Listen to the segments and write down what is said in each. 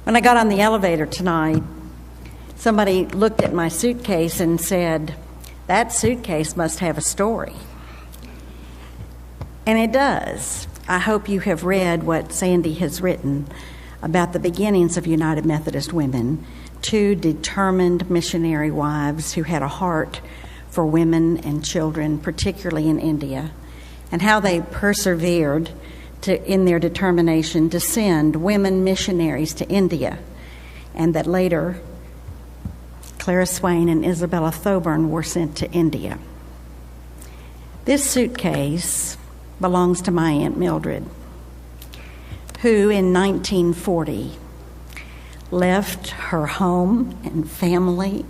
When I got on the elevator tonight, somebody looked at my suitcase and said, "That suitcase must have a story." And it does. I hope you have read what Sandy has written about the beginnings of United Methodist Women, two determined missionary wives who had a heart for women and children, particularly in India, and how they persevered in their determination to send women missionaries to India, and that later Clara Swain and Isabella Thoburn were sent to India. This suitcase belongs to my Aunt Mildred, who in 1940 left her home and family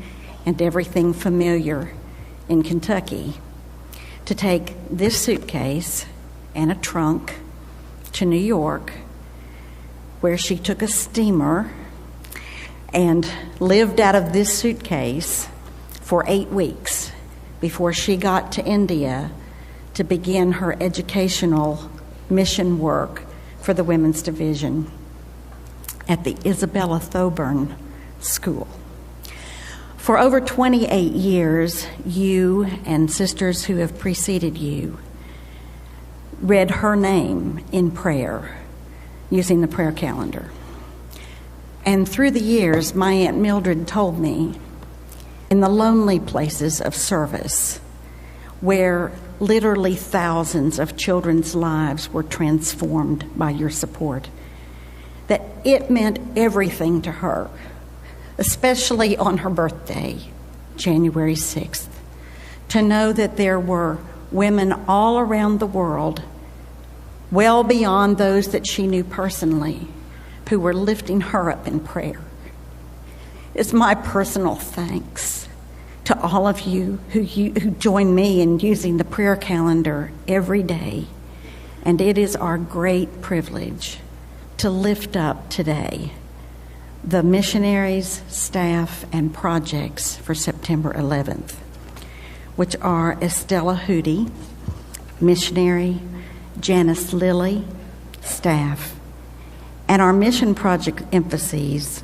and everything familiar in Kentucky to take this suitcase and a trunk to New York, where she took a steamer and lived out of this suitcase for 8 weeks before she got to India to begin her educational mission work for the Women's Division at the Isabella Thoburn School. For over 28 years, you and sisters who have preceded you read her name in prayer using the prayer calendar. And through the years, my Aunt Mildred told me, in the lonely places of service, where literally thousands of children's lives were transformed by your support, that it meant everything to her, especially on her birthday, January 6th, to know that there were women all around the world, well beyond those that she knew personally, who were lifting her up in prayer. It's my personal thanks to all of you who join me in using the prayer calendar every day. And it is our great privilege to lift up today the missionaries, staff, and projects for September 11th, which are Estella Hootie, missionary, Janice Lilly, staff. And our mission project emphases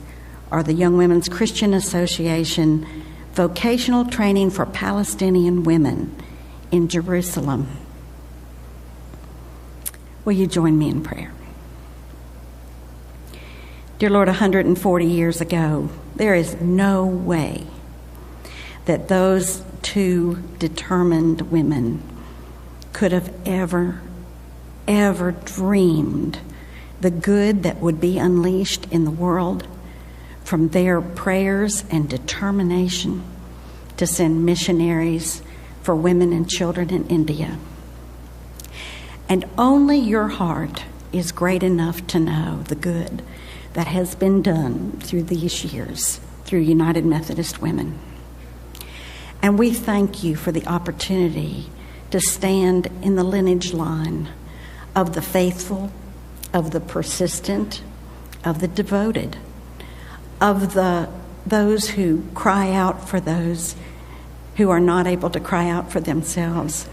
are the Young Women's Christian Association Vocational Training for Palestinian Women in Jerusalem. Will you join me in prayer? Dear Lord, 140 years ago, there is no way that those two determined women could have ever dreamed the good that would be unleashed in the world from their prayers and determination to send missionaries for women and children in India. And only your heart is great enough to know the good that has been done through these years through United Methodist Women. And we thank you for the opportunity to stand in the lineage line of the faithful, of the persistent, of the devoted, of those who cry out for those who are not able to cry out for themselves,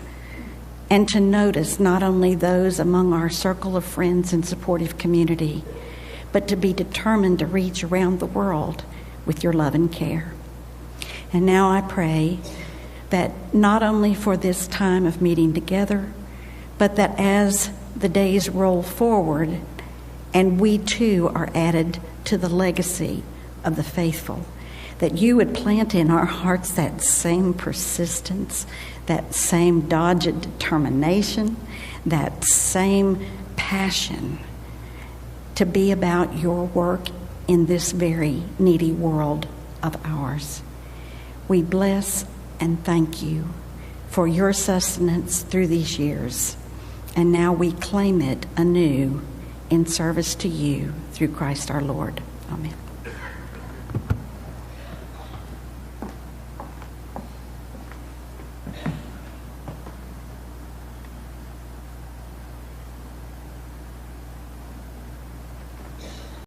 and to notice not only those among our circle of friends and supportive community, but to be determined to reach around the world with your love and care. And now I pray that not only for this time of meeting together, but that as the days roll forward and we too are added to the legacy of the faithful, that you would plant in our hearts that same persistence, that same dogged determination, that same passion to be about your work in this very needy world of ours. We bless and thank you for your sustenance through these years, and now we claim it anew in service to you through Christ our Lord. Amen.